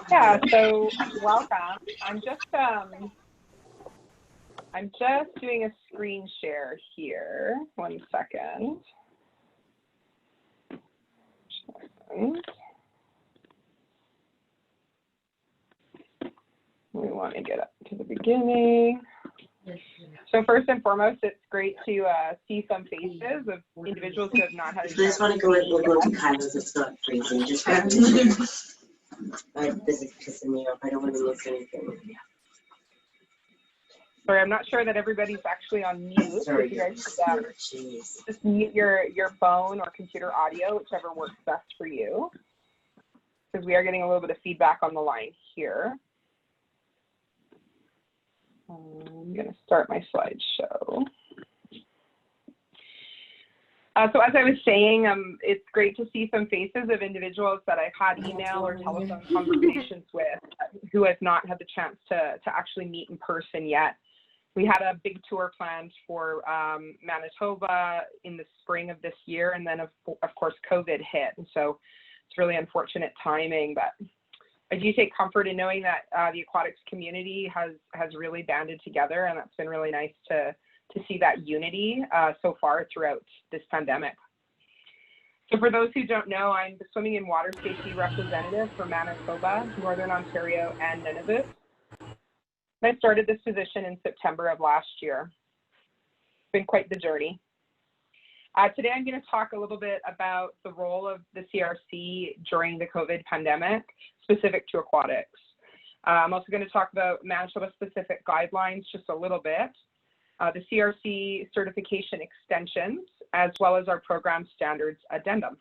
Yeah, so welcome. I'm just doing a screen share here. 1 second. We want to get up to the beginning. So first and foremost, it's great to see some faces of individuals who have not had a chance. I just want to go in, we'll go to Kyla's, it's not freezing, just grab the this is pissing me off, I don't want to miss anything. Sorry, I'm not sure that everybody's actually on mute. Sorry, if you guys just mute your phone or computer audio, whichever works best for you, because we are getting a little bit of feedback on the line here. I'm going to start my slideshow. So as I was saying, it's great to see some faces of individuals that I've had email or telephone conversations with who have not had the chance to actually meet in person yet. We had a big tour planned for Manitoba in the spring of this year, and then of course COVID hit, and so it's really unfortunate timing. But I do take comfort in knowing that the aquatics community has really banded together, and that's been really nice to see that unity so far throughout this pandemic. So for those who don't know, I'm the Swimming and Water Safety Representative for Manitoba, Northern Ontario, and Nunavut. I started this position in September of last year. It's been quite the journey. Today I'm going to talk a little bit about the role of the CRC during the COVID pandemic, specific to aquatics. I'm also going to talk about Manitoba-specific guidelines just a little bit, the CRC certification extensions, as well as our program standards addendum.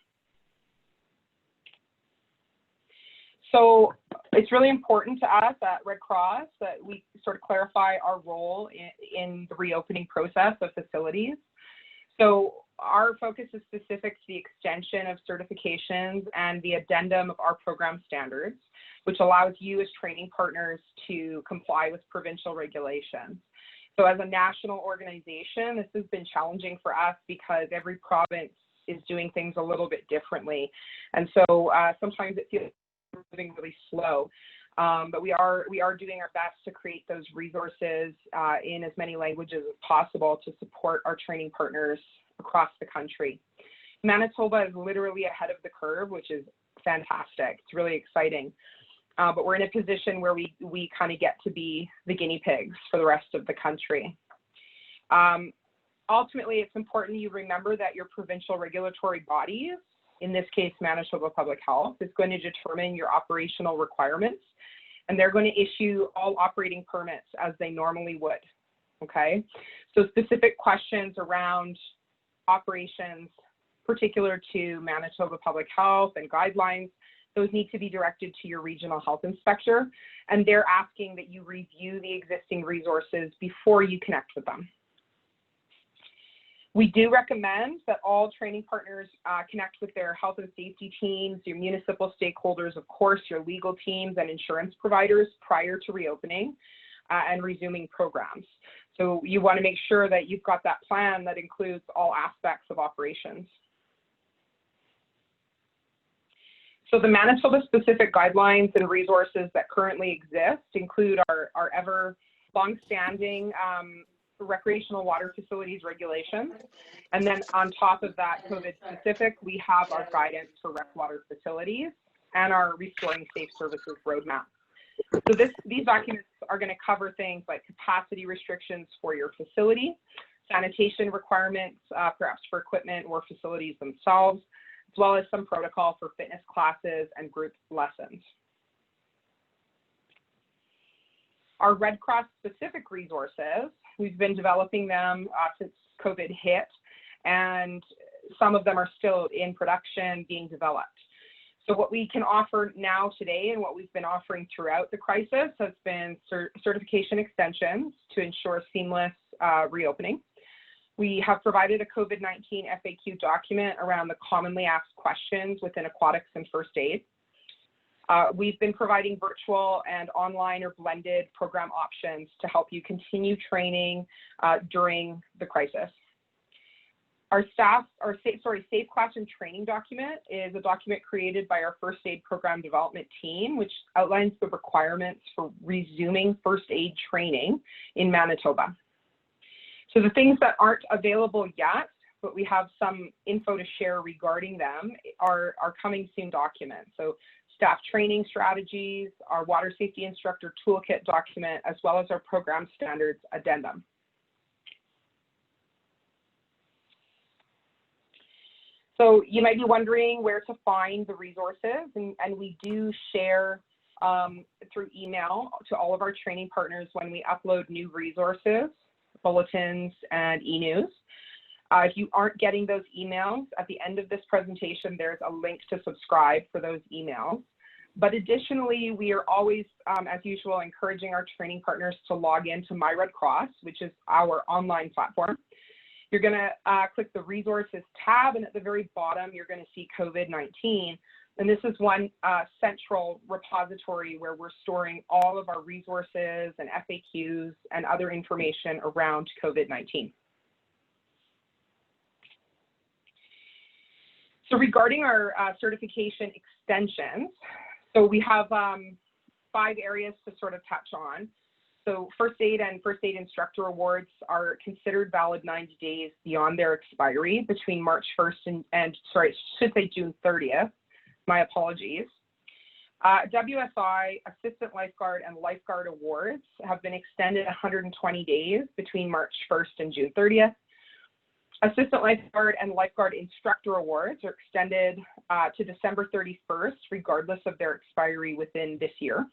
So it's really important to us at Red Cross that we sort of clarify our role in the reopening process of facilities. So our focus is specific to the extension of certifications and the addendum of our program standards, which allows you as training partners to comply with provincial regulations. So as a national organization, this has been challenging for us because every province is doing things a little bit differently. And so sometimes it feels moving really slow. But we are doing our best to create those resources in as many languages as possible to support our training partners across the country. Manitoba is literally ahead of the curve, which is fantastic. It's really exciting. But we're in a position where we kind of get to be the guinea pigs for the rest of the country. Ultimately, it's important you remember that your provincial regulatory bodies, in this case, Manitoba Public Health, is going to determine your operational requirements, and they're going to issue all operating permits as they normally would, okay? So specific questions around operations particular to Manitoba Public Health and guidelines, those need to be directed to your regional health inspector, and they're asking that you review the existing resources before you connect with them. We do recommend that all training partners connect with their health and safety teams, your municipal stakeholders, of course, your legal teams and insurance providers prior to reopening and resuming programs. So you want to make sure that you've got that plan that includes all aspects of operations. So the Manitoba specific guidelines and resources that currently exist include our ever long-standing recreational water facilities regulations. And then on top of that, COVID specific, we have our guidance for rec water facilities and our Restoring Safe Services roadmap. So these documents are going to cover things like capacity restrictions for your facility, sanitation requirements, perhaps for equipment or facilities themselves, as well as some protocol for fitness classes and group lessons. Our Red Cross specific resources, we've been developing them since COVID hit, and some of them are still in production being developed. So what we can offer now today and what we've been offering throughout the crisis has been certification extensions to ensure seamless reopening. We have provided a COVID-19 FAQ document around the commonly asked questions within aquatics and first aid. We've been providing virtual and online or blended program options to help you continue training during the crisis. Our Safe Classroom training document is a document created by our first aid program development team, which outlines the requirements for resuming first aid training in Manitoba. So the things that aren't available yet, but we have some info to share regarding them, are our coming soon documents. So staff training strategies, our water safety instructor toolkit document, as well as our program standards addendum. So you might be wondering where to find the resources, and we do share through email to all of our training partners when we upload new resources, bulletins, and e-news. If you aren't getting those emails, at the end of this presentation, there's a link to subscribe for those emails. But additionally, we are always, as usual, encouraging our training partners to log into My Red Cross, which is our online platform. You're going to click the resources tab, and at the very bottom, you're going to see COVID-19. And this is one central repository where we're storing all of our resources and FAQs and other information around COVID-19. So regarding our certification extensions, so we have 5 areas to sort of touch on. So first aid and first aid instructor awards are considered valid 90 days beyond their expiry between March 1st and sorry, I should say June 30th. My apologies. WSI, assistant lifeguard, and lifeguard awards have been extended 120 days between March 1st and June 30th. Assistant lifeguard and lifeguard instructor awards are extended to December 31st, regardless of their expiry within this year.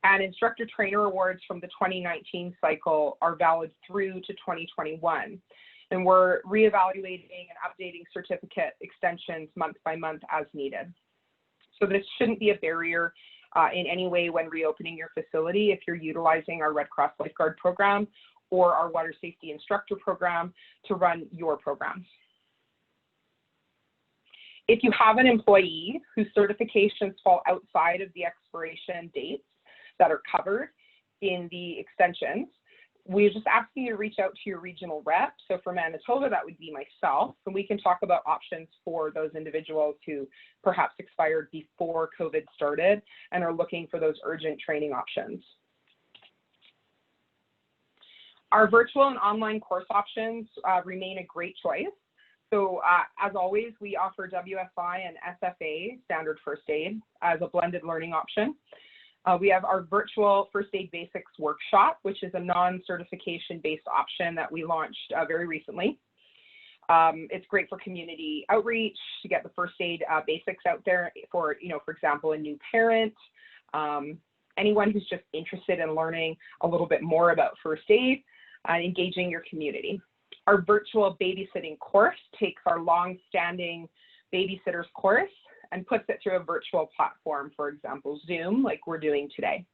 And instructor trainer awards from the 2019 cycle are valid through to 2021. And we're reevaluating and updating certificate extensions month by month as needed. So this shouldn't be a barrier in any way when reopening your facility if you're utilizing our Red Cross Lifeguard program or our water safety instructor program to run your programs. If you have an employee whose certifications fall outside of the expiration dates that are covered in the extensions, we're just asking you to reach out to your regional rep. So for Manitoba, that would be myself, and we can talk about options for those individuals who perhaps expired before COVID started and are looking for those urgent training options. Our virtual and online course options remain a great choice. So as always, we offer WSI and SFA, Standard First Aid, as a blended learning option. We have our virtual First Aid Basics workshop, which is a non-certification based option that we launched very recently. It's great for community outreach to get the first aid basics out there for, for example, a new parent, anyone who's just interested in learning a little bit more about first aid, engaging your community. Our virtual babysitting course takes our long-standing babysitters course and puts it through a virtual platform, for example, Zoom, like we're doing today.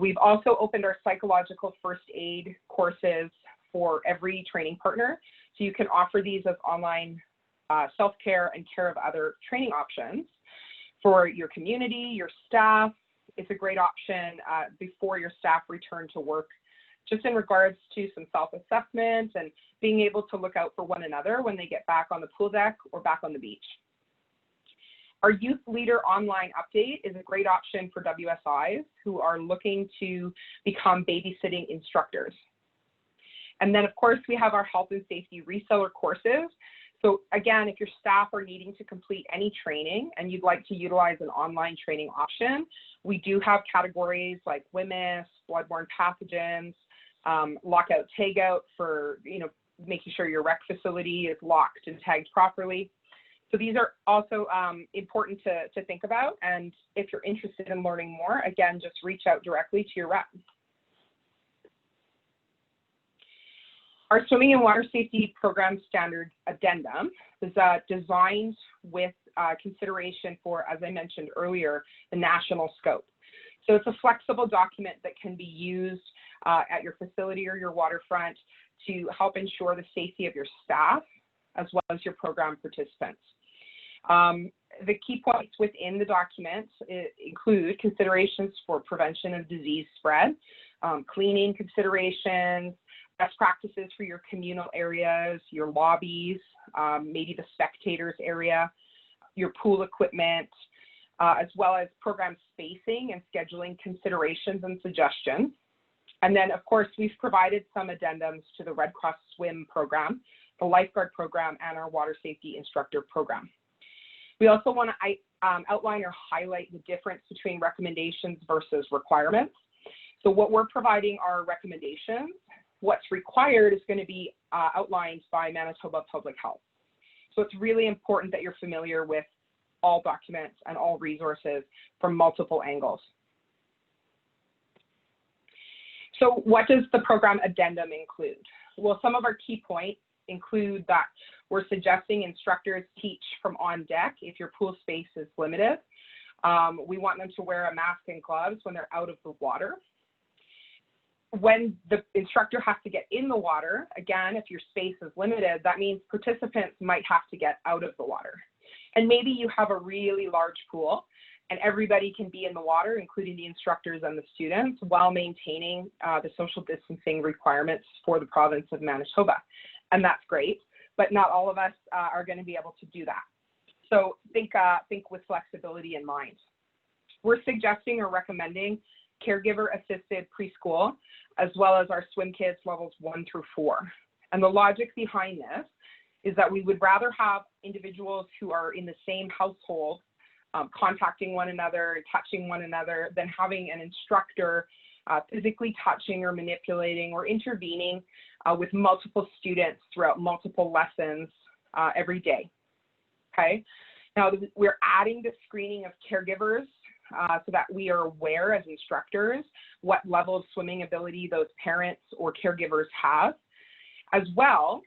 We've also opened our psychological first aid courses for every training partner. So you can offer these as online self-care and care of other training options for your community, your staff. It's a great option before your staff return to work, just in regards to some self-assessment and being able to look out for one another when they get back on the pool deck or back on the beach. Our Youth Leader Online Update is a great option for WSIs who are looking to become babysitting instructors. And then, of course, we have our health and safety reseller courses. So again, if your staff are needing to complete any training and you'd like to utilize an online training option, we do have categories like WHMIS, bloodborne pathogens, lockout tagout for making sure your rec facility is locked and tagged properly. So these are also important to think about. And if you're interested in learning more, again, just reach out directly to your rep. Our Swimming and Water Safety Program Standard Addendum is designed with consideration for, as I mentioned earlier, the national scope. So it's a flexible document that can be used at your facility or your waterfront to help ensure the safety of your staff as well as your program participants. The key points within the document include considerations for prevention of disease spread, cleaning considerations, best practices for your communal areas, your lobbies, maybe the spectators area, your pool equipment, as well as program spacing and scheduling considerations and suggestions. And then, of course, we've provided some addendums to the Red Cross Swim program, the lifeguard program, and our water safety instructor program. We also want to outline or highlight the difference between recommendations versus requirements. So what we're providing are recommendations. What's required is going to be outlined by Manitoba Public Health. So it's really important that you're familiar with all documents and all resources from multiple angles. So what does the program addendum include? Well, some of our key points include that we're suggesting instructors teach from on deck if your pool space is limited. We want them to wear a mask and gloves when they're out of the water. When the instructor has to get in the water, again, if your space is limited, that means participants might have to get out of the water. And maybe you have a really large pool and everybody can be in the water, including the instructors and the students, while maintaining the social distancing requirements for the province of Manitoba. And that's great, but not all of us are going to be able to do that. So think with flexibility in mind. We're suggesting or recommending caregiver-assisted preschool, as well as our Swim Kids levels 1 through 4. And the logic behind this is that we would rather have individuals who are in the same household contacting one another, touching one another, than having an instructor physically touching or manipulating or intervening with multiple students throughout multiple lessons every day. Okay. Now we're adding the screening of caregivers so that we are aware as instructors what level of swimming ability those parents or caregivers have. As well,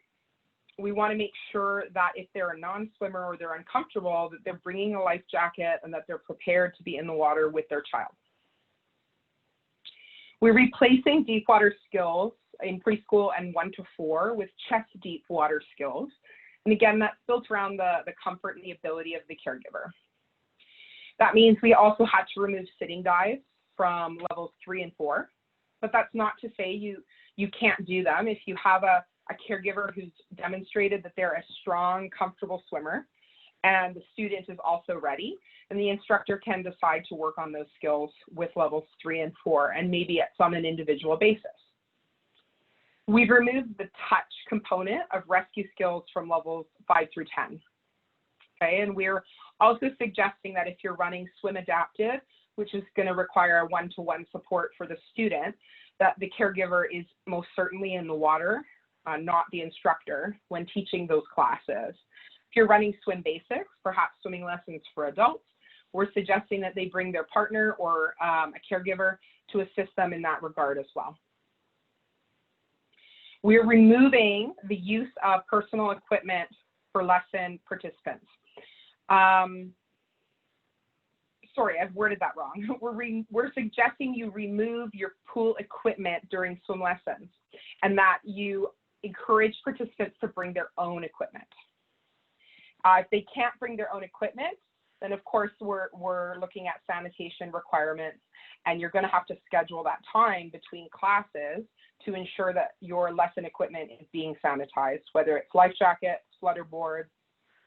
we want to make sure that if they're a non-swimmer or they're uncomfortable, that they're bringing a life jacket and that they're prepared to be in the water with their child. We're replacing deep water skills in preschool and 1 to 4 with chest deep water skills. And again, that's built around the comfort and the ability of the caregiver. That means we also had to remove sitting dives from levels 3 and 4, but that's not to say you can't do them. If you have a caregiver who's demonstrated that they're a strong, comfortable swimmer, and the student is also ready, and the instructor can decide to work on those skills with levels 3 and 4, and maybe on an individual basis. We've removed the touch component of rescue skills from levels 5 through 10. Okay, and we're also suggesting that if you're running Swim Adapted, which is going to require a one-to-one support for the student, that the caregiver is most certainly in the water, not the instructor, when teaching those classes. If you're running Swim Basics, perhaps swimming lessons for adults, we're suggesting that they bring their partner or a caregiver to assist them in that regard as well. We're removing the use of personal equipment for lesson participants. Sorry, I've worded that wrong. We're suggesting you remove your pool equipment during swim lessons and that you encourage participants to bring their own equipment. If they can't bring their own equipment, then of course we're looking at sanitation requirements, and you're going to have to schedule that time between classes to ensure that your lesson equipment is being sanitized, whether it's life jackets, flutter boards,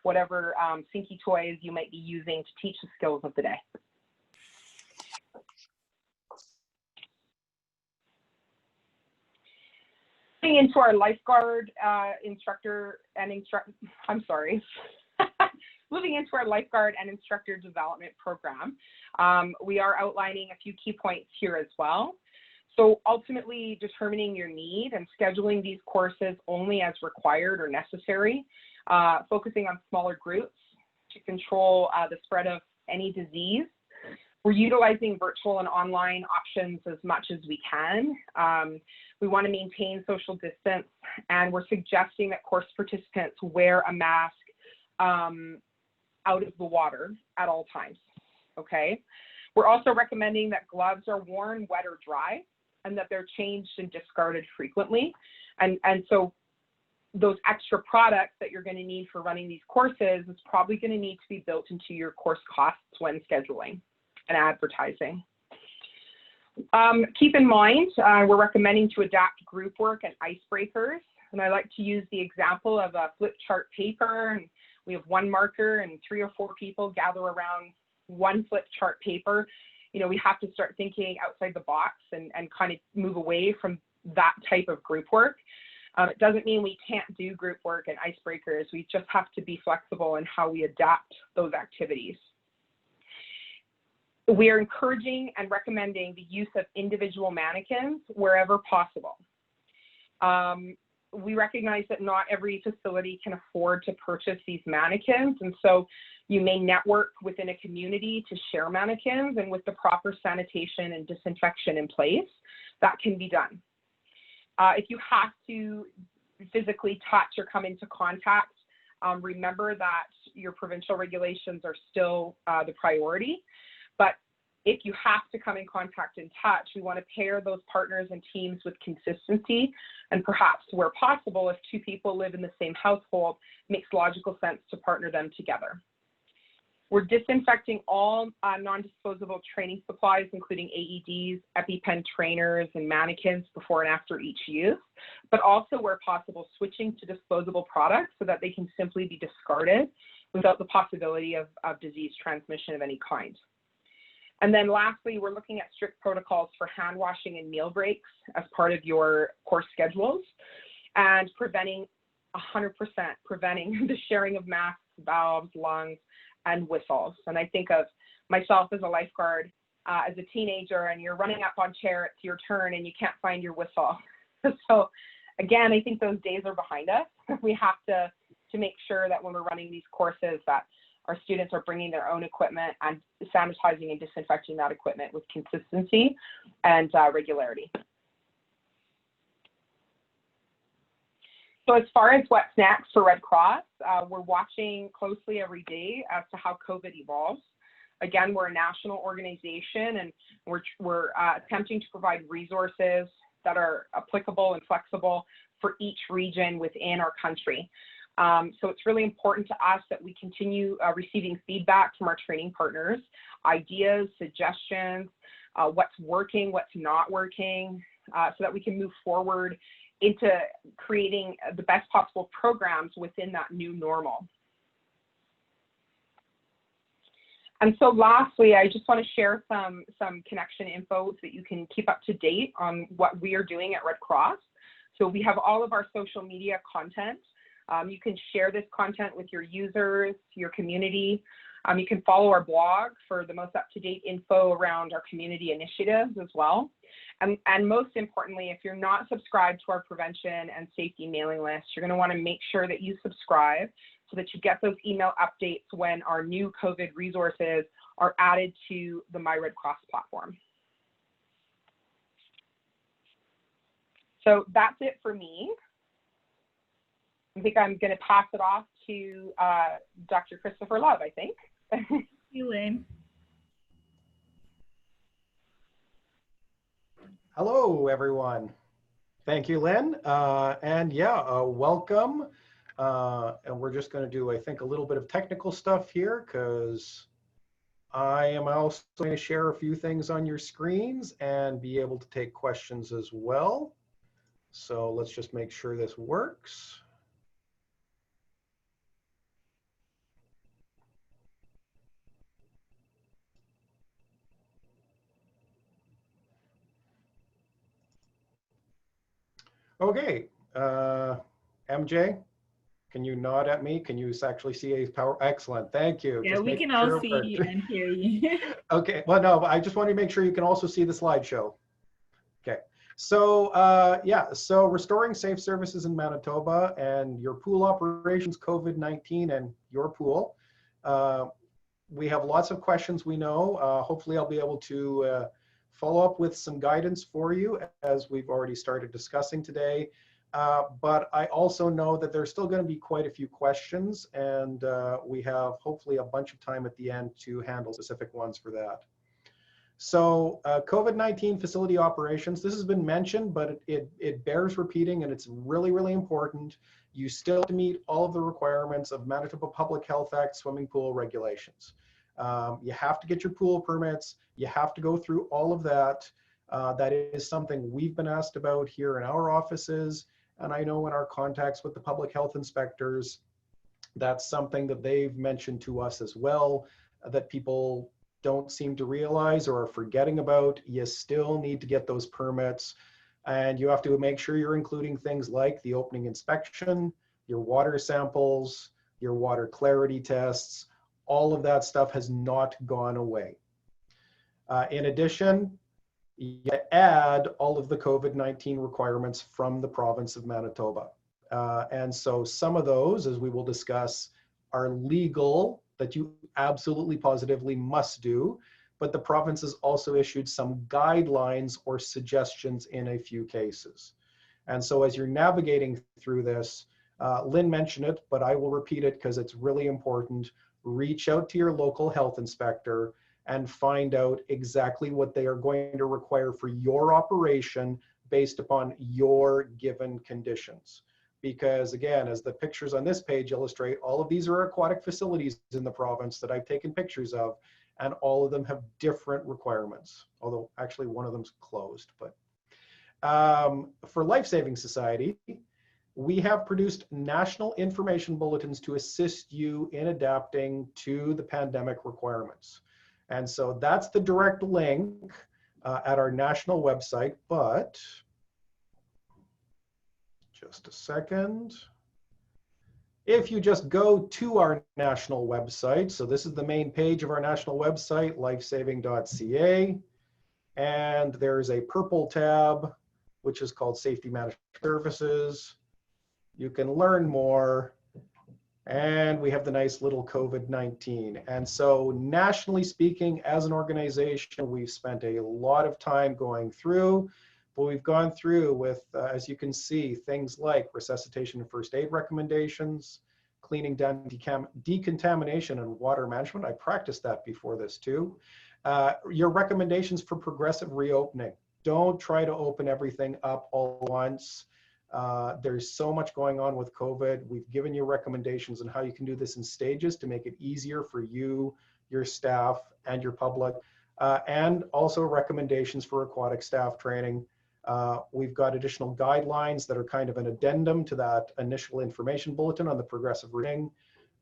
whatever sinky toys you might be using to teach the skills of the day. Moving into our lifeguard moving into our lifeguard and instructor development program, we are outlining a few key points here as well. So ultimately determining your need and scheduling these courses only as required or necessary, focusing on smaller groups to control the spread of any disease. We're utilizing virtual and online options as much as we can. We want to maintain social distance, and we're suggesting that course participants wear a mask out of the water at all times, okay? We're also recommending that gloves are worn wet or dry, and that they're changed and discarded frequently. And so those extra products that you're going to need for running these courses is probably going to need to be built into your course costs when scheduling and advertising. Keep in mind, we're recommending to adapt group work and icebreakers. And I like to use the example of a flip chart paper, and we have one marker and 3 or 4 people gather around one flip chart paper. You know, we have to start thinking outside the box and kind of move away from that type of group work. It doesn't mean we can't do group work and icebreakers. We just have to be flexible in how we adapt those activities. We are encouraging and recommending the use of individual mannequins wherever possible. We recognize that not every facility can afford to purchase these mannequins, and so you may network within a community to share mannequins, and with the proper sanitation and disinfection in place, that can be done. If you have to physically touch or come into contact, remember that your provincial regulations are still the priority. But if you have to come in contact and touch, we want to pair those partners and teams with consistency, and perhaps where possible, if 2 people live in the same household, makes logical sense to partner them together. We're disinfecting all non-disposable training supplies, including AEDs, EpiPen trainers, and mannequins before and after each use, but also where possible, switching to disposable products so that they can simply be discarded without the possibility of disease transmission of any kind. And then lastly, we're looking at strict protocols for hand washing and meal breaks as part of your course schedules, and 100% preventing the sharing of masks, valves, lungs, and whistles. And I think of myself as a lifeguard as a teenager, and you're running up on chair, it's your turn, and you can't find your whistle. So again, I think those days are behind us. We have to make sure that when we're running these courses that our students are bringing their own equipment and sanitizing and disinfecting that equipment with consistency and regularity. So as far as what's next for Red Cross, we're watching closely every day as to how COVID evolves. Again, we're a national organization, and we're attempting to provide resources that are applicable and flexible for each region within our country. So it's really important to us that we continue receiving feedback from our training partners, ideas, suggestions, what's working, what's not working, so that we can move forward into creating the best possible programs within that new normal. And so lastly, I just want to share some connection info so that you can keep up to date on what we are doing at Red Cross. So we have all of our social media content. You can share this content with your users, your community. You can follow our blog for the most up-to-date info around our community initiatives as well. And most importantly, if you're not subscribed to our prevention and safety mailing list, you're going to want to make sure that you subscribe so that you get those email updates when our new COVID resources are added to the My Red Cross platform. So that's it for me. I think I'm going to pass it off to Dr. Christopher Love, I think. Thank you, Lynn. Hello, everyone. Thank you, Lynn. And yeah, welcome. And we're just going to do, I think, a little bit of technical stuff here because I am also going to share a few things on your screens and be able to take questions as well. So let's just make sure this works. Okay, MJ, can you nod at me? Can you actually see a power? Excellent, thank you. Yeah, just we can all see and hear you. Okay, well, no, I just want to make sure you can also see the slideshow. Okay, so yeah, so restoring safe services in Manitoba and your pool operations, COVID-19 and your pool. We have lots of questions we know. Hopefully I'll be able to follow up with some guidance for you as we've already started discussing today. But I also know that there's still going to be quite a few questions, and we have hopefully a bunch of time at the end to handle specific ones for that. So COVID-19 facility operations, this has been mentioned, but it bears repeating, and it's really, really important. You still have to meet all of the requirements of Manitoba Public Health Act swimming pool regulations. You have to get your pool permits. You have to go through all of that. That is something we've been asked about here in our offices. And I know in our contacts with the public health inspectors, that's something that they've mentioned to us as well, that people don't seem to realize or are forgetting about. You still need to get those permits, and you have to make sure you're including things like the opening inspection, your water samples, your water clarity tests. All of that stuff has not gone away. In addition, you add all of the COVID-19 requirements from the province of Manitoba. And so some of those, as we will discuss, are legal, that you absolutely positively must do, but the province has also issued some guidelines or suggestions in a few cases. And so as you're navigating through this, Lynn mentioned it, but I will repeat it because it's really important. Reach out to your local health inspector and find out exactly what they are going to require for your operation based upon your given conditions. Because again, as the pictures on this page illustrate, all of these are aquatic facilities in the province that I've taken pictures of, and all of them have different requirements, although actually one of them's closed. But for Life Saving Society, we have produced national information bulletins to assist you in adapting to the pandemic requirements. And so that's the direct link at our national website, but just a second. If you just go to our national website, so this is the main page of our national website, lifesaving.ca, and there's a purple tab, which is called Safety Management Services. You can learn more, and we have the nice little COVID-19. And so nationally speaking, as an organization, we've spent a lot of time going through. But we've gone through with, as you can see, things like resuscitation and first aid recommendations, cleaning down decontamination and water management. I practiced that before this too. Your recommendations for progressive reopening. Don't try to open everything up all at once. There's so much going on with COVID. We've given you recommendations on how you can do this in stages to make it easier for you, your staff, and your public. And also recommendations for aquatic staff training. We've got additional guidelines that are kind of an addendum to that initial information bulletin on the progressive reading.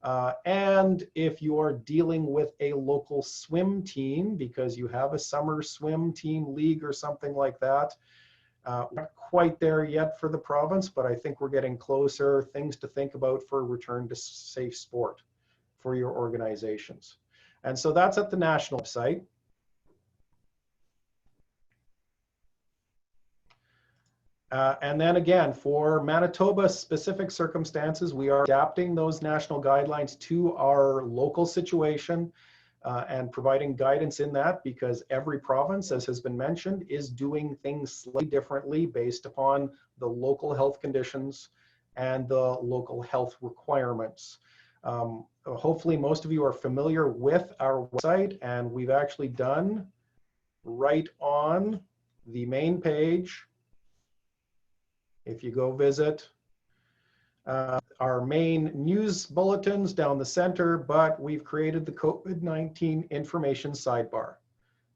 And if you are dealing with a local swim team, because you have a summer swim team league or something like that, we're not quite there yet for the province, but I think we're getting closer. Things to think about for return to safe sport for your organizations. And so that's at the national website. And then again, for Manitoba specific circumstances, we are adapting those national guidelines to our local situation and providing guidance in that, because every province, as has been mentioned, is doing things slightly differently based upon the local health conditions and the local health requirements. Hopefully most of you are familiar with our website, and we've actually done right on the main page. If you go visit our main news bulletins down the center, but we've created the COVID-19 information sidebar.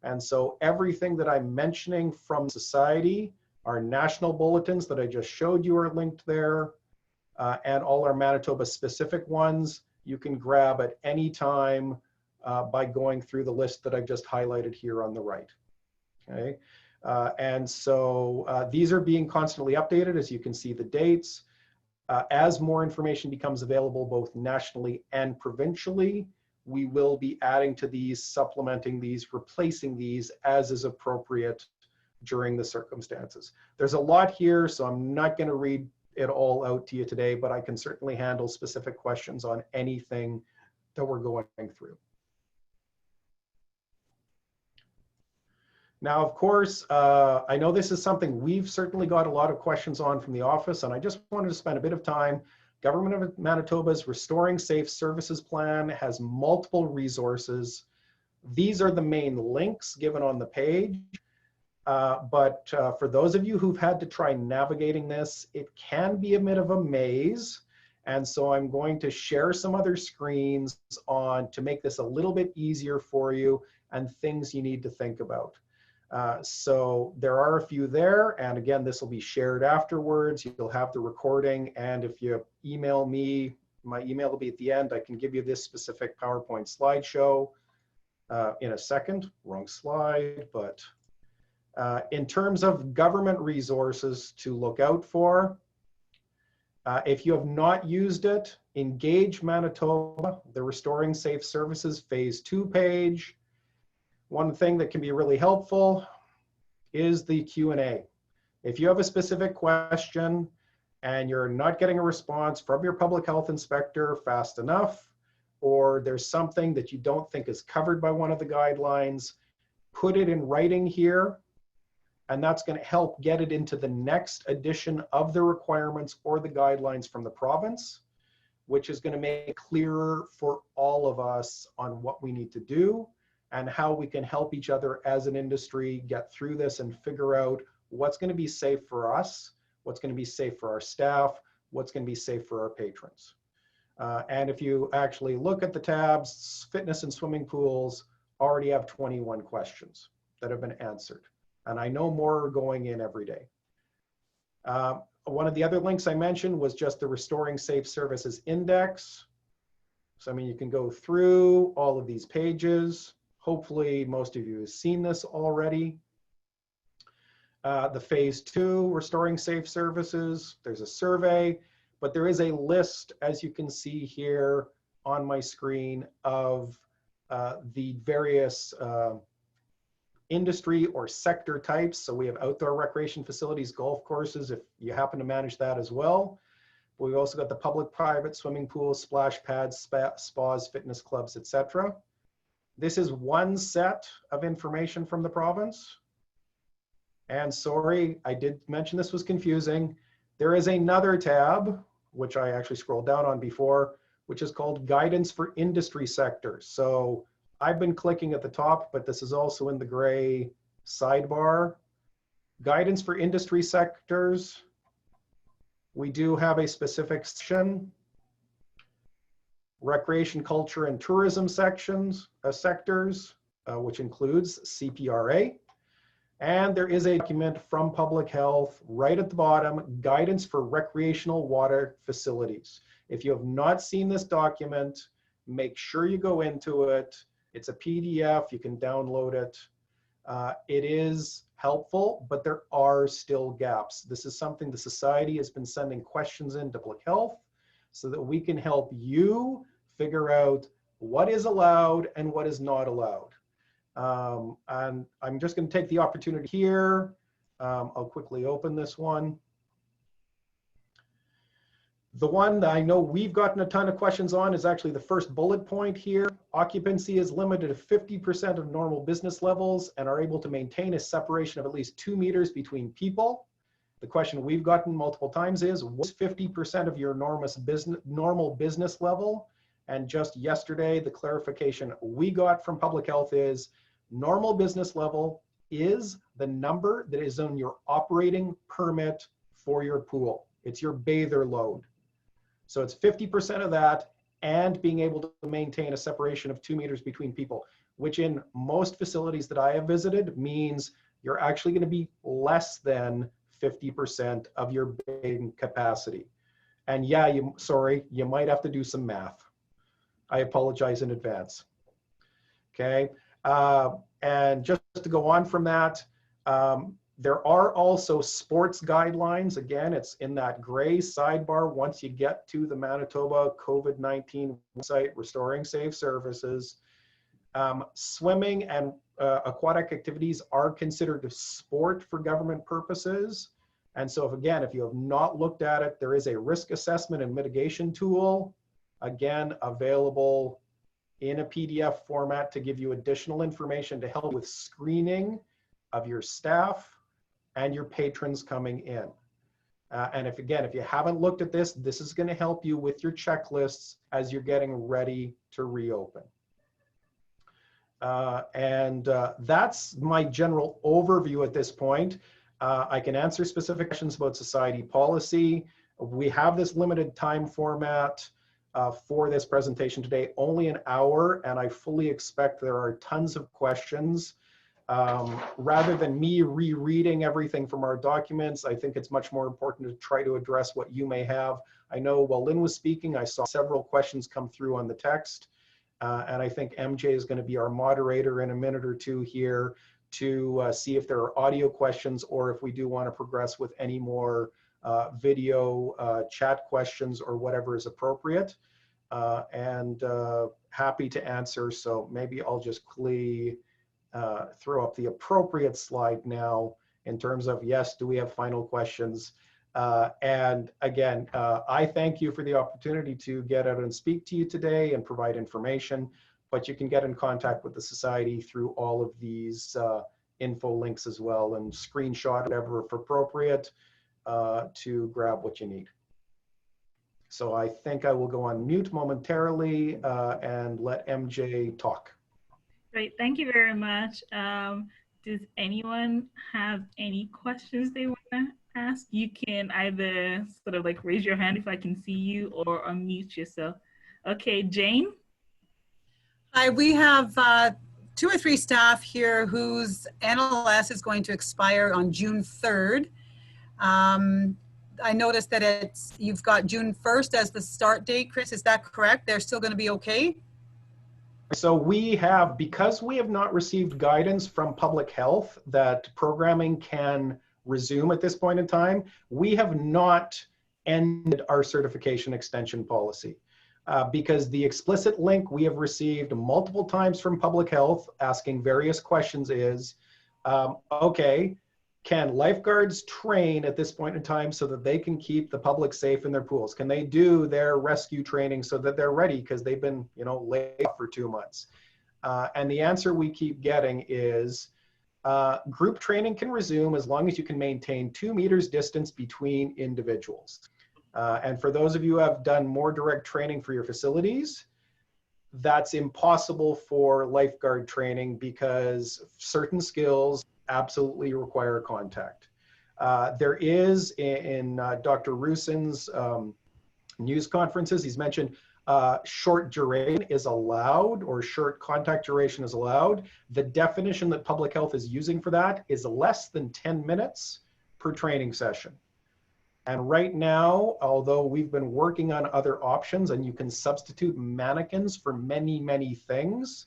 And so everything that I'm mentioning from society, our national bulletins that I just showed you are linked there, and all our Manitoba specific ones, you can grab at any time by going through the list that I've just highlighted here on the right, okay? And so these are being constantly updated, as you can see the dates. As more information becomes available both nationally and provincially, we will be adding to these, supplementing these, replacing these as is appropriate during the circumstances. There's a lot here, so I'm not going to read it all out to you today, but I can certainly handle specific questions on anything that we're going through. Now, of course, I know this is something we've certainly got a lot of questions on from the office, and I just wanted to spend a bit of time. Government of Manitoba's Restoring Safe Services Plan has multiple resources. These are the main links given on the page. But for those of you who've had to try navigating this, it can be a bit of a maze. And so I'm going to share some other screens on to make this a little bit easier for you and things you need to think about. So there are a few there. And again, this will be shared afterwards. You'll have the recording. And if you email me, my email will be at the end. I can give you this specific PowerPoint slideshow in a second. Wrong slide, but in terms of government resources to look out for, if you have not used it, Engage Manitoba, the Restoring Safe Services Phase 2 page. One thing that can be really helpful is the Q&A. If you have a specific question and you're not getting a response from your public health inspector fast enough, or there's something that you don't think is covered by one of the guidelines, put it in writing here, and that's going to help get it into the next edition of the requirements or the guidelines from the province, which is going to make it clearer for all of us on what we need to do and how we can help each other as an industry get through this and figure out what's going to be safe for us, what's going to be safe for our staff, what's going to be safe for our patrons. And if you actually look at the tabs, fitness and swimming pools already have 21 questions that have been answered. And I know more are going in every day. One of the other links I mentioned was just the Restoring Safe Services Index. So, I mean, you can go through all of these pages. Hopefully, most of you have seen this already. The Phase 2, Restoring Safe Services, there's a survey, but there is a list, as you can see here on my screen, of the various industry or sector types. So we have outdoor recreation facilities, golf courses, if you happen to manage that as well. But we've also got the public-private swimming pools, splash pads, spas, fitness clubs, etc. This is one set of information from the province. And sorry, I did mention this was confusing. There is another tab, which I actually scrolled down on before, which is called Guidance for Industry Sectors. So I've been clicking at the top, but this is also in the gray sidebar. Guidance for industry sectors. We do have a specific section. Recreation, culture, and tourism sectors, which includes CPRA. And there is a document from Public Health right at the bottom, Guidance for Recreational Water Facilities. If you have not seen this document, make sure you go into it. It's a PDF, you can download it. It is helpful, but there are still gaps. This is something the Society has been sending questions in to Public Health so that we can help you figure out what is allowed and what is not allowed. And I'm just going to take the opportunity here. I'll quickly open this one. The one that I know we've gotten a ton of questions on is actually the first bullet point here. Occupancy is limited to 50% of normal business levels and are able to maintain a separation of at least 2 meters between people. The question we've gotten multiple times is, what's 50% of your normal business level? And just yesterday, the clarification we got from Public Health is normal business level is the number that is on your operating permit for your pool. It's your bather load. So it's 50% of that and being able to maintain a separation of 2 meters between people, which in most facilities that I have visited means you're actually going to be less than 50% of your bathing capacity. And yeah, you might have to do some math. I apologize in advance. Okay, and just to go on from that, there are also sports guidelines. Again, it's in that gray sidebar once you get to the Manitoba COVID-19 website, Restoring Safe Services. Swimming and aquatic activities are considered a sport for government purposes. And so if you have not looked at it, there is a risk assessment and mitigation tool, again, available in a PDF format to give you additional information to help with screening of your staff and your patrons coming in. And if you haven't looked at this, this is going to help you with your checklists as you're getting ready to reopen. That's my general overview at this point. I can answer specific questions about society policy. We have this limited time format for this presentation today, only an hour, and I fully expect there are tons of questions. Rather than me rereading everything from our documents, I think it's much more important to try to address what you may have. I know while Lynn was speaking, I saw several questions come through on the text. And I think MJ is going to be our moderator in a minute or two here to see if there are audio questions or if we do want to progress with any more video chat questions or whatever is appropriate. And happy to answer. So maybe I'll just quickly throw up the appropriate slide now in terms of, yes, do we have final questions? And again, I thank you for the opportunity to get out and speak to you today and provide information, but you can get in contact with the Society through all of these info links as well, and screenshot whatever if appropriate to grab what you need. So I think I will go on mute momentarily and let MJ talk. Great, thank you very much. Does anyone have any questions they want to ask? You can either sort of like raise your hand if I can see you or unmute yourself. Okay, Jane? Hi, we have 2 or 3 staff here whose NLS is going to expire on June 3rd. I noticed that you've got June 1st as the start date. Chris, is that correct? They're still going to be okay? So we have, because we have not received guidance from public health that programming can resume at this point in time, we have not ended our certification extension policy. Because the explicit link we have received multiple times from public health asking various questions is, okay, can lifeguards train at this point in time so that they can keep the public safe in their pools? Can they do their rescue training so that they're ready because they've been, laid off for 2 months? And the answer we keep getting is group training can resume as long as you can maintain 2 meters distance between individuals. And for those of you who have done more direct training for your facilities, that's impossible for lifeguard training because certain skills absolutely require contact. There is in Dr. Rusin's news conferences, he's mentioned short duration is allowed or short contact duration is allowed. The definition that public health is using for that is less than 10 minutes per training session. And right now, although we've been working on other options and you can substitute mannequins for many, many things,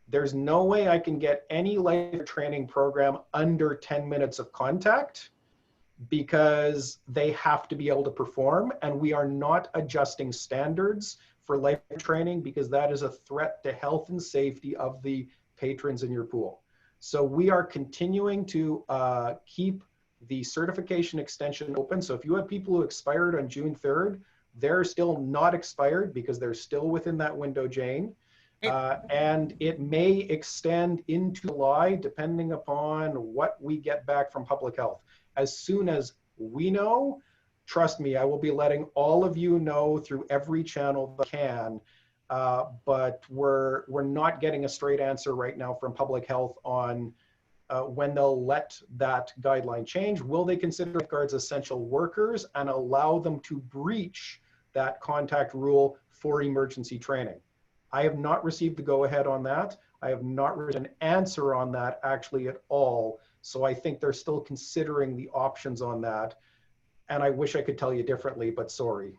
there's no way I can get any life training program under 10 minutes of contact because they have to be able to perform, and we are not adjusting standards for life training because that is a threat to health and safety of the patrons in your pool. So we are continuing to keep the certification extension open. So if you have people who expired on June 3rd, they're still not expired because they're still within that window, Jane. And it may extend into July depending upon what we get back from public health. As soon as we know, trust me, I will be letting all of you know through every channel I can. But we're not getting a straight answer right now from public health on when they'll let that guideline change. Will they consider lifeguards essential workers and allow them to breach that contact rule for emergency training? I have not received the go-ahead on that. I have not received an answer on that actually at all. So I think they're still considering the options on that. And I wish I could tell you differently, but sorry.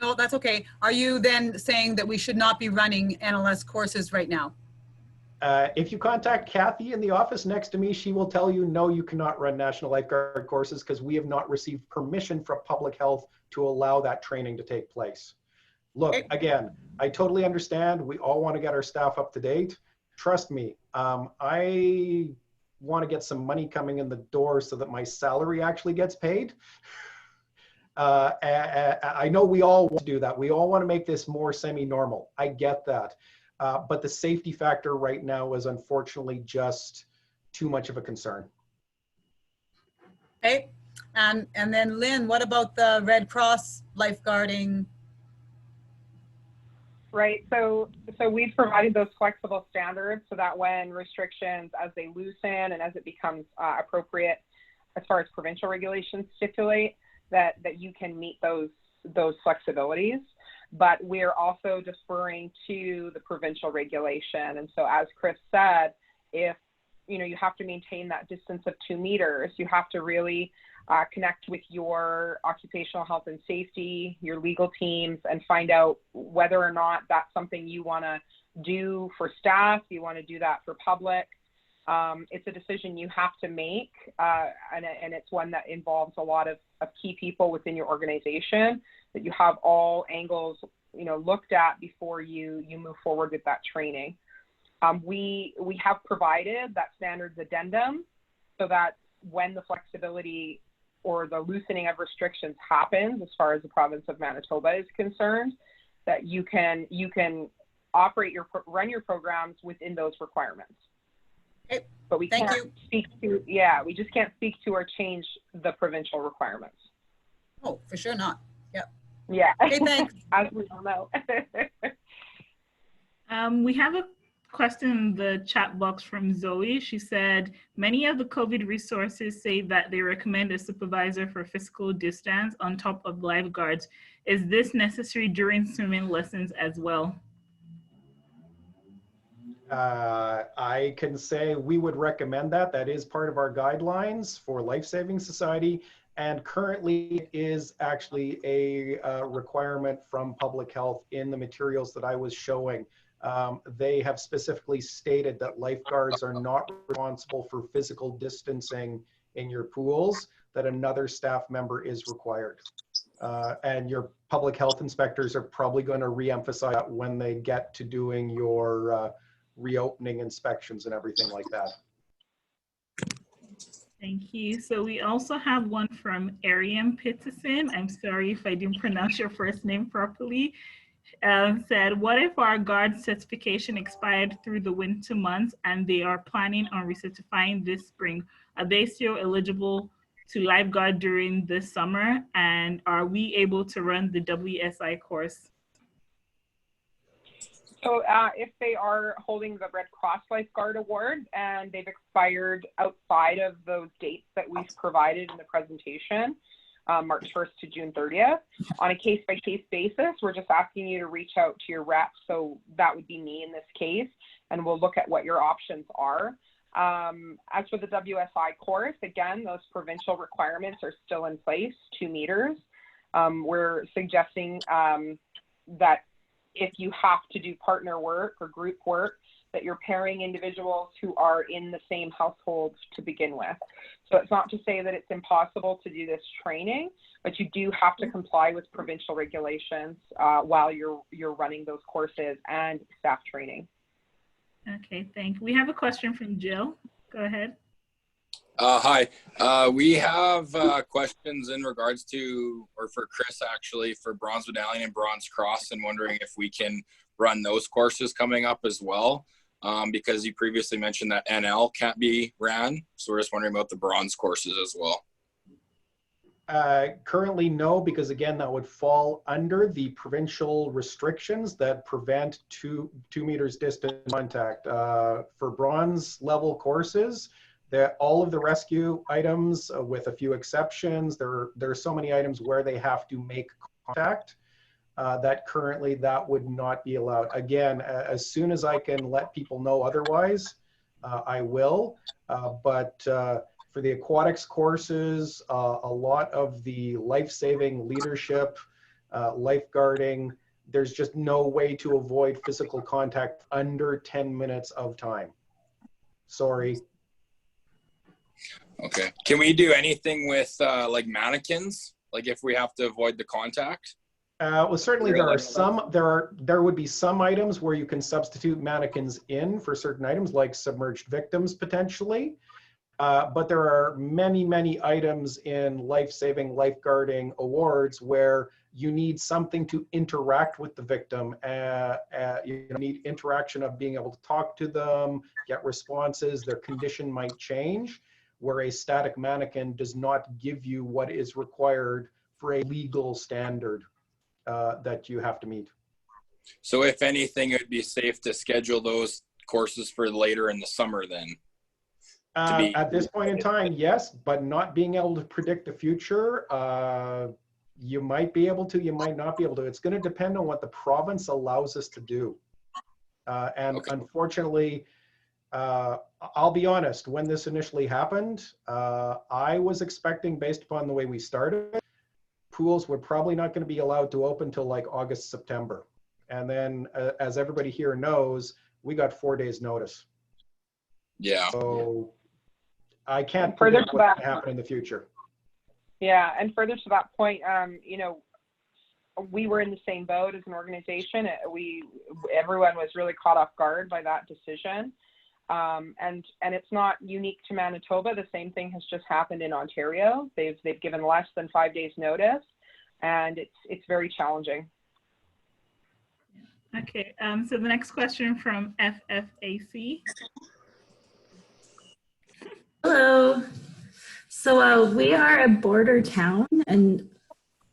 No, that's okay. Are you then saying that we should not be running NLS courses right now? If you contact Kathy in the office next to me, she will tell you, no, you cannot run National Lifeguard courses because we have not received permission from public health to allow that training to take place. Look, again, I totally understand. We all want to get our staff up to date. Trust me, I want to get some money coming in the door so that my salary actually gets paid. I know we all want to do that. We all want to make this more semi-normal. I get that. But the safety factor right now is unfortunately just too much of a concern. Okay, and then Lynn, what about the Red Cross lifeguarding? Right, so we've provided those flexible standards so that when restrictions, as they loosen and as it becomes appropriate, as far as provincial regulations stipulate, that you can meet those flexibilities. But we're also deferring to the provincial regulation. And so as Chris said, if you have to maintain that distance of 2 meters. You have to really connect with your occupational health and safety, your legal teams, and find out whether or not that's something you want to do for staff, you want to do that for public. It's a decision you have to make, and it's one that involves a lot of key people within your organization, that you have all angles, looked at before you move forward with that training. We have provided that standards addendum so that when the flexibility or the loosening of restrictions happens, as far as the province of Manitoba is concerned, that you can run your programs within those requirements. Okay. But we Thank can't you. speak to, we just can't speak to or change the provincial requirements. Oh, for sure not. Yep. Yeah. Okay, thanks. As we all know. We have a question in the chat box from Zoe. She said, many of the COVID resources say that they recommend a supervisor for physical distance on top of lifeguards. Is this necessary during swimming lessons as well? I can say we would recommend that. That is part of our guidelines for Life Saving Society. And currently it is actually a requirement from public health in the materials that I was showing. They have specifically stated that lifeguards are not responsible for physical distancing in your pools, that another staff member is required. And your public health inspectors are probably going to re-emphasize that when they get to doing your reopening inspections and everything like that. Thank you. So we also have one from Ariam Peterson. I'm sorry if I didn't pronounce your first name properly. Said, what if our guard certification expired through the winter months and they are planning on recertifying this spring? Are they still eligible to lifeguard during the summer? And are we able to run the WSI course? So if they are holding the Red Cross Lifeguard Award and they've expired outside of those dates that we've provided in the presentation, March 1st to June 30th, on a case-by-case basis, we're just asking you to reach out to your rep. So that would be me in this case, and we'll look at what your options are. As for the WSI course, again, those provincial requirements are still in place, 2 meters. We're suggesting that if you have to do partner work or group work, that you're pairing individuals who are in the same household to begin with. So it's not to say that it's impossible to do this training, but you do have to comply with provincial regulations while you're running those courses and staff training. Okay, thank you. We have a question from Jill. Go ahead. Hi. We have questions in regards to, or for Chris actually, for Bronze Medallion and Bronze Cross, and wondering if we can run those courses coming up as well, because you previously mentioned that NL can't be ran. So we're just wondering about the bronze courses as well. Currently, no, because again, that would fall under the provincial restrictions that prevent two meters distance contact. For bronze level courses, all of the rescue items, with a few exceptions, there are so many items where they have to make contact that currently that would not be allowed. Again, as soon as I can let people know otherwise, I will. But for the aquatics courses, a lot of the life-saving leadership, lifeguarding, there's just no way to avoid physical contact under 10 minutes of time. Sorry. Okay. Can we do anything with like mannequins? Like if we have to avoid the contact? Well, certainly there are some, there would be some items where you can substitute mannequins in for certain items like submerged victims potentially. But there are many, many items in life-saving, lifeguarding awards where you need something to interact with the victim. You need interaction of being able to talk to them, get responses, their condition might change, where a static mannequin does not give you what is required for a legal standard that you have to meet. So if anything, it would be safe to schedule those courses for later in the summer then? At this point in time, yes, but not being able to predict the future, you might be able to, you might not be able to. It's going to depend on what the province allows us to do. And okay. Unfortunately, I'll be honest, when this initially happened, I was expecting, based upon the way we started, pools were probably not going to be allowed to open till like August, September. And then as everybody here knows, we got 4 days notice. Yeah. So I can't Further predict to what's that, going to happen in the future. yeah, and further to that point, we were in the same boat as an organization. Everyone was really caught off guard by that decision. And it's not unique to Manitoba. The same thing has just happened in Ontario. They've given less than 5 days notice, and it's very challenging. Okay, so the next question from FFAC. Hello. So we are a border town, and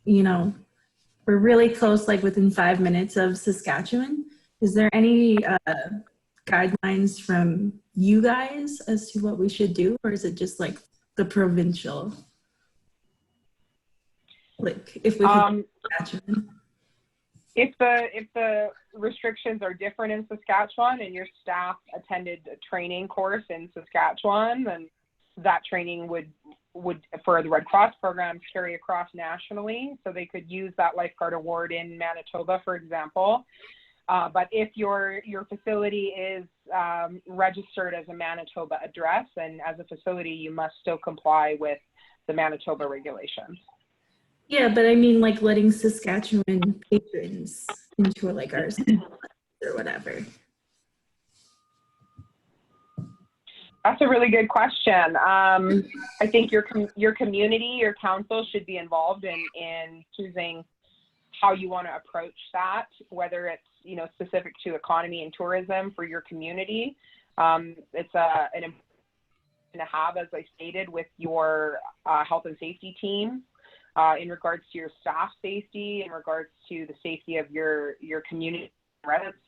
we're really close, like within 5 minutes of Saskatchewan. Is there any guidelines from you guys as to what we should do, or is it just like the provincial? Like if we can Saskatchewan? If the restrictions are different in Saskatchewan and your staff attended a training course in Saskatchewan, then that training would for the Red Cross programs carry across nationally, so they could use that lifeguard award in Manitoba, for example. But if your facility is registered as a Manitoba address, and as a facility, you must still comply with the Manitoba regulations. Yeah, but I mean, like letting Saskatchewan patrons into like our or whatever. That's a really good question. I think your community, your council should be involved in choosing how you want to approach that, whether it's specific to economy and tourism for your community. It's an important to have, as I stated, with your health and safety team. In regards to your staff safety, in regards to the safety of your community residents.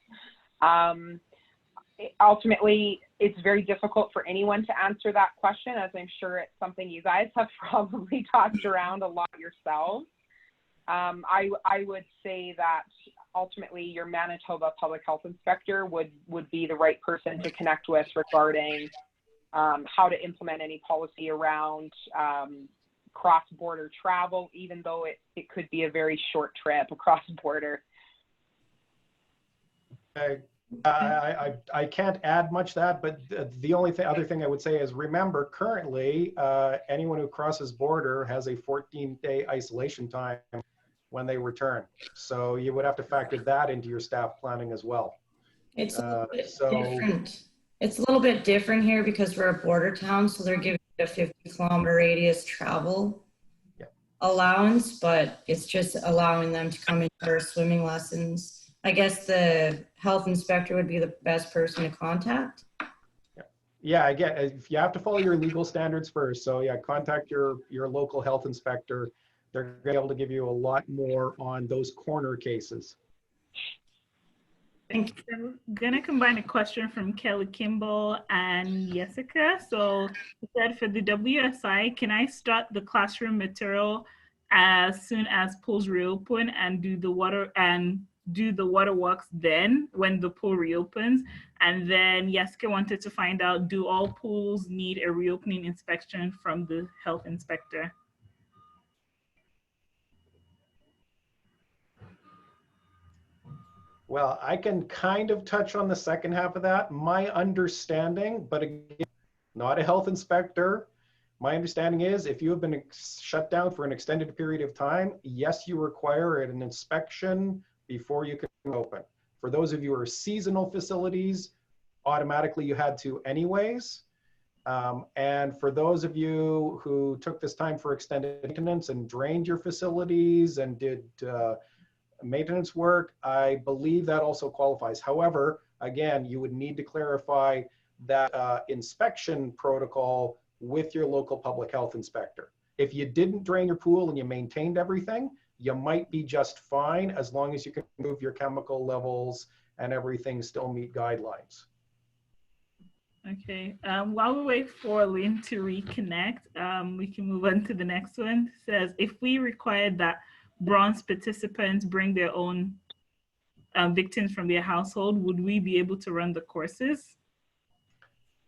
Ultimately, it's very difficult for anyone to answer that question, as I'm sure it's something you guys have probably talked around a lot yourselves. I would say that ultimately your Manitoba Public Health Inspector would be the right person to connect with regarding how to implement any policy around cross-border travel, even though it could be a very short trip across border. I can't add much to that, but the only other thing I would say is, remember, currently, anyone who crosses border has a 14-day isolation time when they return. So you would have to factor that into your staff planning as well. It's a little bit different. It's a little bit different here because we're a border town, so they're giving a 50-kilometer radius travel allowance, but it's just allowing them to come in for swimming lessons. I guess the health inspector would be the best person to contact. Yeah, again, if you have to follow your legal standards first. So yeah, contact your local health inspector. They're going to be able to give you a lot more on those corner cases. Thank you. I'm gonna combine a question from Kelly Kimball and Jessica. So he said, for the WSI, can I start the classroom material as soon as pools reopen and do the water walks then when the pool reopens? And then Jessica wanted to find out, do all pools need a reopening inspection from the health inspector? Well, I can kind of touch on the second half of that. My understanding, but again, not a health inspector, my understanding is if you have been shut down for an extended period of time, yes, you require an inspection before you can open. For those of you who are seasonal facilities, automatically you had to anyways. And for those of you who took this time for extended maintenance and drained your facilities and did maintenance work, I believe that also qualifies. However, again, you would need to clarify that inspection protocol with your local public health inspector. If you didn't drain your pool and you maintained everything, you might be just fine as long as you can move your chemical levels and everything still meet guidelines. Okay, while we wait for Lynn to reconnect, we can move on to the next one. It says, if we required that bronze participants bring their own victims from their household, would we be able to run the courses?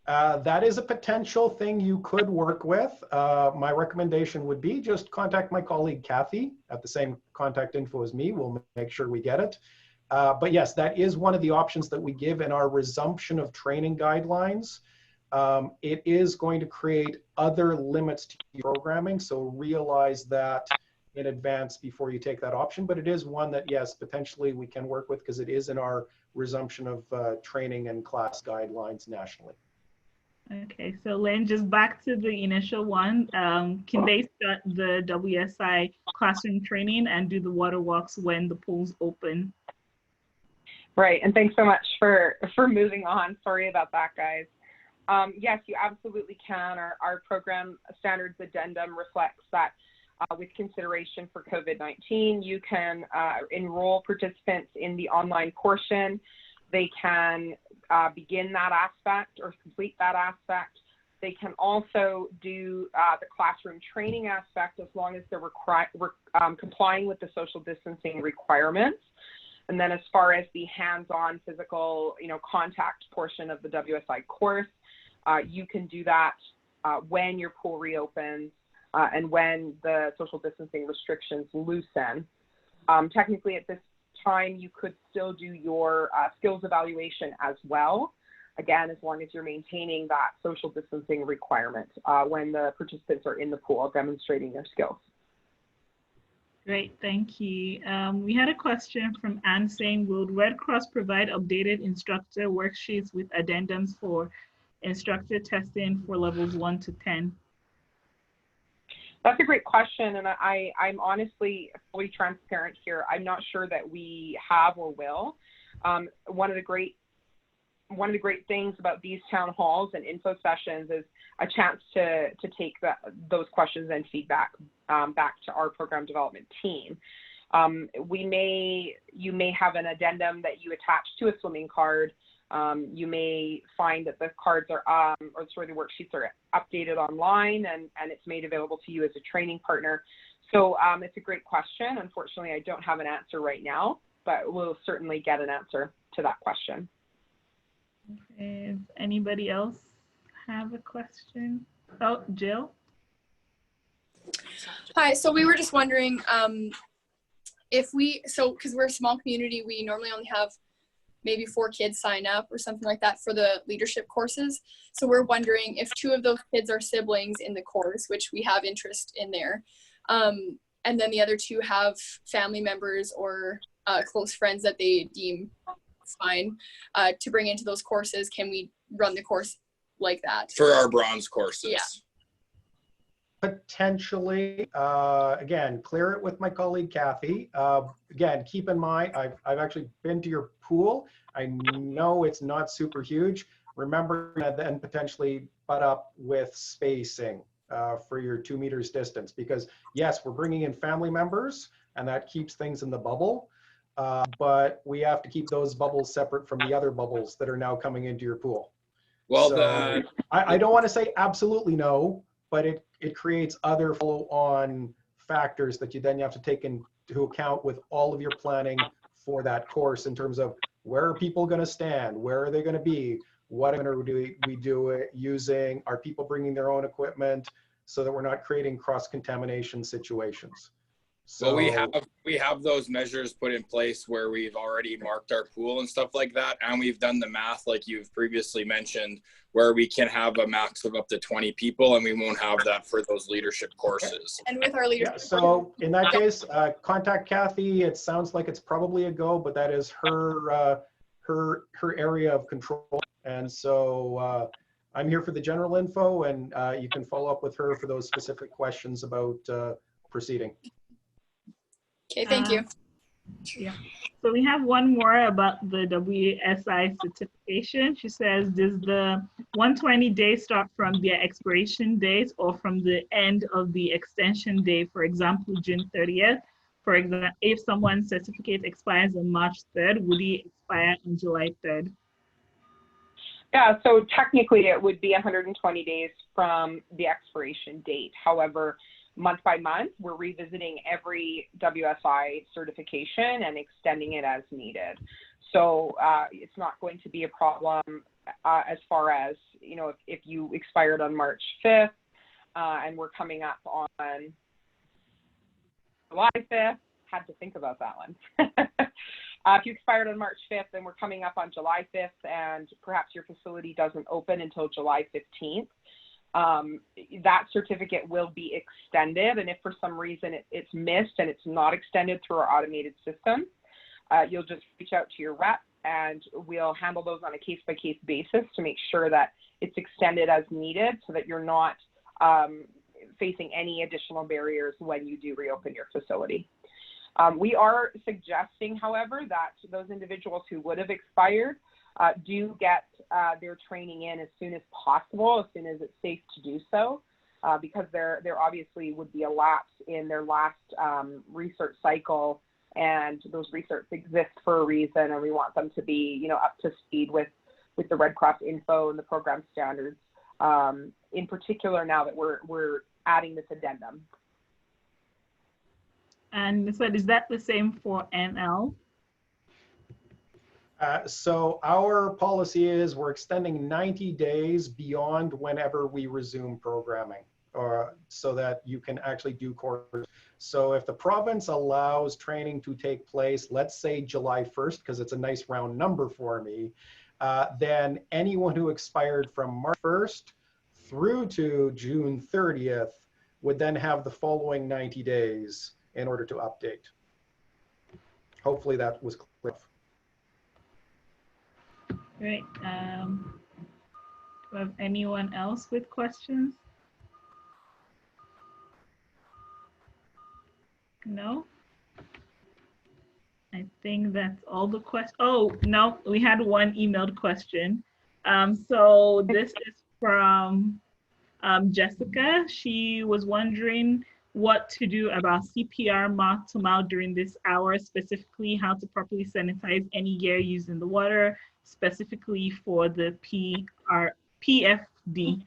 That is a potential thing you could work with. My recommendation would be just contact my colleague Kathy at the same contact info as me. We'll make sure we get it. But yes, that is one of the options that we give in our resumption of training guidelines. It is going to create other limits to your programming, so realize that in advance before you take that option. But it is one that, yes, potentially we can work with because it is in our resumption of training and class guidelines nationally. Okay, so Lynn, just back to the initial one. Can they start the WSI classroom training and do the water walks when the pools open? Right, and thanks so much for moving on. Sorry about that, guys. Yes, you absolutely can. Our program standards addendum reflects that with consideration for COVID-19, you can enroll participants in the online portion. They can begin that aspect or complete that aspect. They can also do the classroom training aspect as long as they're complying with the social distancing requirements. And then as far as the hands-on physical, contact portion of the WSI course, you can do that when your pool reopens and when the social distancing restrictions loosen. Technically at this time, you could still do your skills evaluation as well. Again, as long as you're maintaining that social distancing requirement when the participants are in the pool demonstrating their skills. Great, thank you. We had a question from Anne saying, will Red Cross provide updated instructor worksheets with addendums for instructor testing for levels 1 to 10? That's a great question, and I'm honestly fully transparent here. I'm not sure that we have or will. One of the great things about these town halls and info sessions is a chance to take those questions and feedback back to our program development team. You may have an addendum that you attach to a swimming card. You may find that the cards are, the worksheets are updated online and it's made available to you as a training partner. So it's a great question. Unfortunately, I don't have an answer right now, but we'll certainly get an answer to that question. Okay, does anybody else have a question? Oh, Jill? Hi, so we were just wondering because we're a small community, we normally only have maybe 4 kids sign up or something like that for the leadership courses. So we're wondering if 2 of those kids are siblings in the course, which we have interest in there, and then the other 2 have family members or close friends that they deem fine to bring into those courses. Can we run the course like that? For our bronze courses. Yeah. Potentially, again, clear it with my colleague Kathy. Again, keep in mind, I've actually been to your pool. I know it's not super huge. Remember that then potentially butt up with spacing for your 2 meters distance, because yes, we're bringing in family members and that keeps things in the bubble. But we have to keep those bubbles separate from the other bubbles that are now coming into your pool. Well, so I don't want to say absolutely no, but it creates other follow-on factors that you then have to take into account with all of your planning for that course in terms of where are people going to stand, where are they going to be, what are we do it using, are people bringing their own equipment, so that we're not creating cross-contamination situations. So well, we have those measures put in place where we've already marked our pool and stuff like that, and we've done the math like you've previously mentioned, where we can have a max of up to 20 people, and we won't have that for those leadership courses. And with our leadership, so in that case, contact Kathy. It sounds like it's probably a go, but that is her area of control, and so I'm here for the general info, and you can follow up with her for those specific questions about proceeding. Okay, thank you. Yeah. So we have one more about the WSI certification. She says, does the 120 days start from their expiration date or from the end of the extension date, for example, June 30th? For example, if someone's certificate expires on March 3rd, would it expire on July 3rd? Yeah, so technically it would be 120 days from the expiration date. However, month by month, we're revisiting every WSI certification and extending it as needed. So it's not going to be a problem as far as, you know, if you expired on March 5th and we're coming up on July 5th, had to think about that one. If you expired on March 5th and we're coming up on July 5th and perhaps your facility doesn't open until July 15th, that certificate will be extended. And if for some reason it's missed and it's not extended through our automated system, you'll just reach out to your rep and we'll handle those on a case-by-case basis to make sure that it's extended as needed so that you're not facing any additional barriers when you do reopen your facility. We are suggesting, however, that those individuals who would have expired do get their training in as soon as possible, as soon as it's safe to do so, because there obviously would be a lapse in their last research cycle, and those research exist for a reason, and we want them to be, you know, up to speed with the Red Cross info and the program standards, in particular now that we're adding this addendum. And so is that the same for NL? So our policy is we're extending 90 days beyond whenever we resume programming, so that you can actually do courses. So if the province allows training to take place, let's say July 1st, because it's a nice round number for me, then anyone who expired from March 1st through to June 30th would then have the following 90 days in order to update. Hopefully that was clear. Great. Do we have anyone else with questions? No? I think that's all the questions. Oh, no, we had one emailed question. So this is from Jessica. She was wondering what to do about CPR mouth to mouth during this hour, specifically how to properly sanitize any gear used in the water, specifically for the PFD.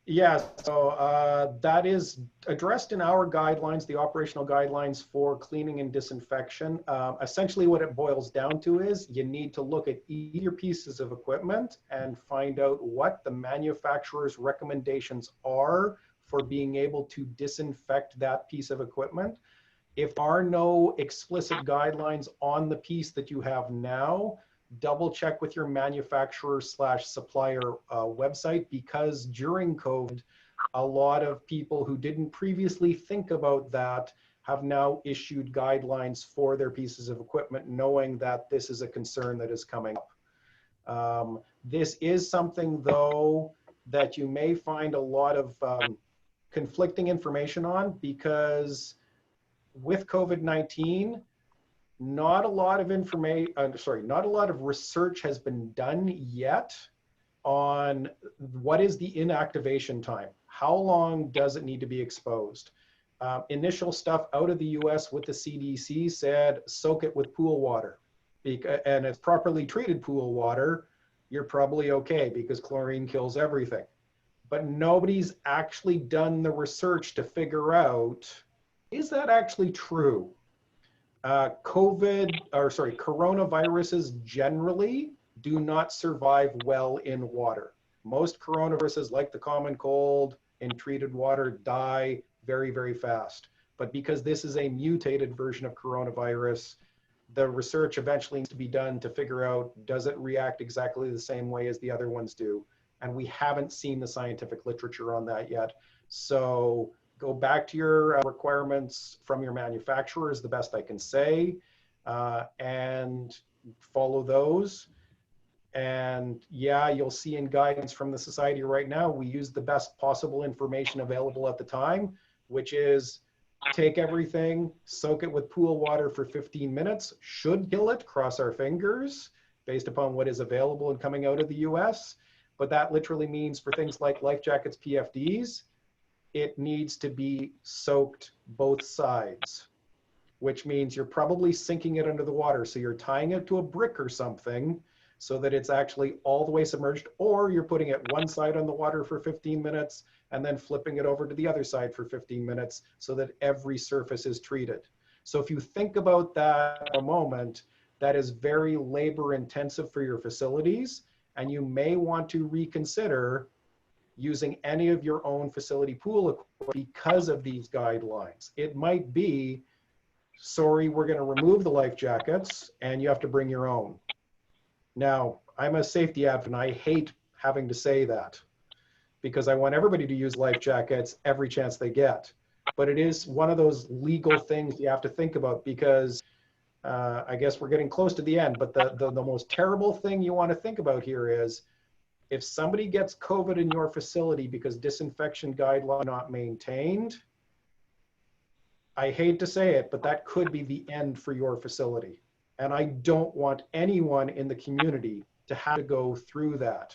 Yeah, so that is addressed in our guidelines, the operational guidelines for cleaning and disinfection. Essentially what it boils down to is you need to look at your pieces of equipment and find out what the manufacturer's recommendations are for being able to disinfect that piece of equipment. If there are no explicit guidelines on the piece that you have now, double check with your manufacturer/supplier website, because during COVID, a lot of people who didn't previously think about that have now issued guidelines for their pieces of equipment, knowing that this is a concern that is coming up. This is something, though, that you may find a lot of conflicting information on, because with COVID-19, not a lot of not a lot of research has been done yet on what is the inactivation time. How long does it need to be exposed? Initial stuff out of the US with the CDC said, soak it with pool water. And it's properly treated pool water, you're probably okay because chlorine kills everything. But nobody's actually done the research to figure out, is that actually true? Coronaviruses generally do not survive well in water. Most coronaviruses, like the common cold, in treated water die very, very fast. But because this is a mutated version of coronavirus, the research eventually needs to be done to figure out, does it react exactly the same way as the other ones do? And we haven't seen the scientific literature on that yet. So go back to your requirements from your manufacturer is the best I can say, and follow those. And yeah, you'll see in guidance from the society right now, we use the best possible information available at the time, which is take everything, soak it with pool water for 15 minutes, should kill it, cross our fingers, based upon what is available and coming out of the US. But that literally means for things like life jackets, PFDs, it needs to be soaked both sides, which means you're probably sinking it under the water. So you're tying it to a brick or something so that it's actually all the way submerged, or you're putting it one side on the water for 15 minutes and then flipping it over to the other side for 15 minutes so that every surface is treated. So if you think about that a moment, that is very labor intensive for your facilities, and you may want to reconsider using any of your own facility pool equipment because of these guidelines. It might be, sorry, we're going to remove the life jackets and you have to bring your own. Now, I'm a safety advocate and I hate having to say that because I want everybody to use life jackets every chance they get. But it is one of those legal things you have to think about because I guess we're getting close to the end, but the most terrible thing you want to think about here is if somebody gets COVID in your facility because disinfection guidelines are not maintained, I hate to say it, but that could be the end for your facility. And I don't want anyone in the community to have to go through that.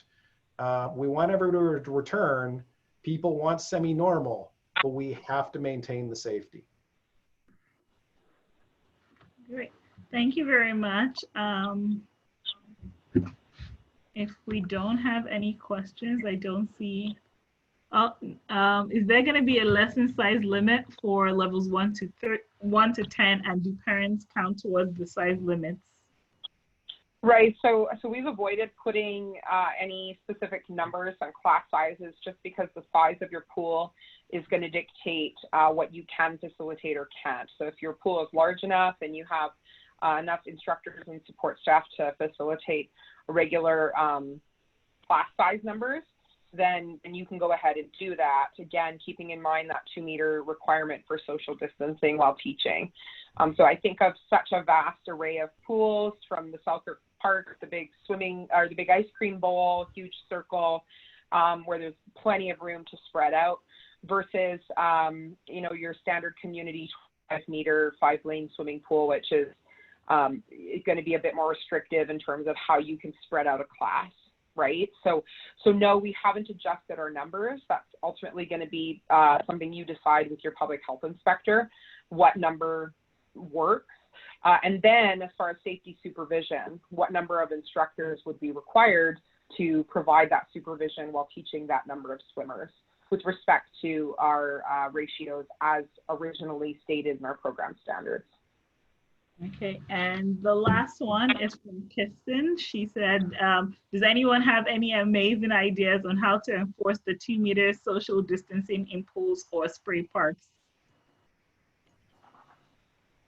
We want everyone to return. People want semi-normal, but we have to maintain the safety. Great. Thank you very much. If we don't have any questions, I don't see. Is there going to be a lesson size limit for levels 1 to 10, and do parents count towards the size limits? Right. So we've avoided putting any specific numbers on class sizes just because the size of your pool is going to dictate what you can facilitate or can't. So if your pool is large enough and you have enough instructors and support staff to facilitate regular class size numbers, then you can go ahead and do that. Again, keeping in mind that 2-meter requirement for social distancing while teaching. So I think of such a vast array of pools, from the Selkirk Park, the big swimming or the big ice cream bowl, huge circle, where there's plenty of room to spread out, versus your standard community 5-meter 5-lane swimming pool, which is going to be a bit more restrictive in terms of how you can spread out a class, right? So no, we haven't adjusted our numbers. That's ultimately going to be something you decide with your public health inspector, what number works. And then as far as safety supervision, what number of instructors would be required to provide that supervision while teaching that number of swimmers with respect to our ratios as originally stated in our program standards. Okay, and the last one is from Kirsten. She said, does anyone have any amazing ideas on how to enforce the 2-meter social distancing in pools or spray parks?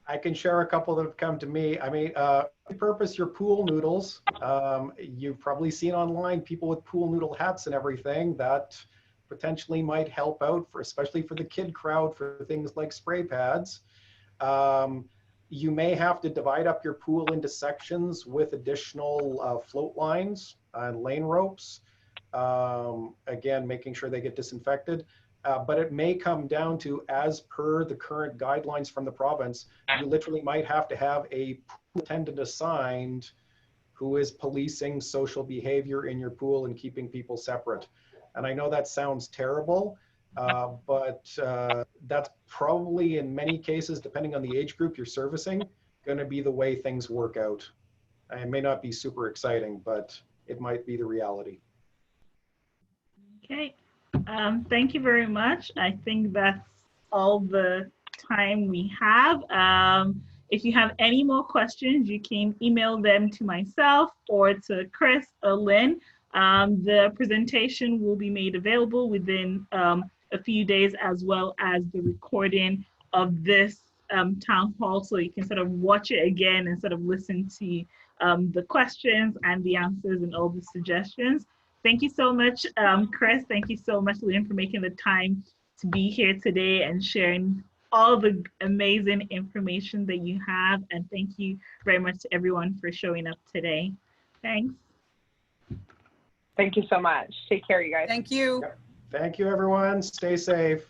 I can share a couple that have come to me. I mean, repurpose your pool noodles. You've probably seen online people with pool noodle hats and everything. That potentially might help out, especially for the kid crowd, for things like spray pads. You may have to divide up your pool into sections with additional float lines and lane ropes. Again, making sure they get disinfected. But it may come down to, as per the current guidelines from the province, you literally might have to have a pool attendant assigned who is policing social behavior in your pool and keeping people separate. And I know that sounds terrible, but that's probably in many cases, depending on the age group you're servicing, going to be the way things work out. It may not be super exciting, but it might be the reality. Okay, thank you very much. I think that's all the time we have. If you have any more questions, you can email them to myself or to Chris or Lynn. The presentation will be made available within a few days, as well as the recording of this town hall, so you can sort of watch it again and sort of listen to the questions and the answers and all the suggestions. Thank you so much, Chris. Thank you so much, Lynn, for making the time to be here today and sharing all the amazing information that you have. And thank you very much to everyone for showing up today. Thanks. Thank you so much. Take care, you guys. Thank you. Thank you, everyone. Stay safe.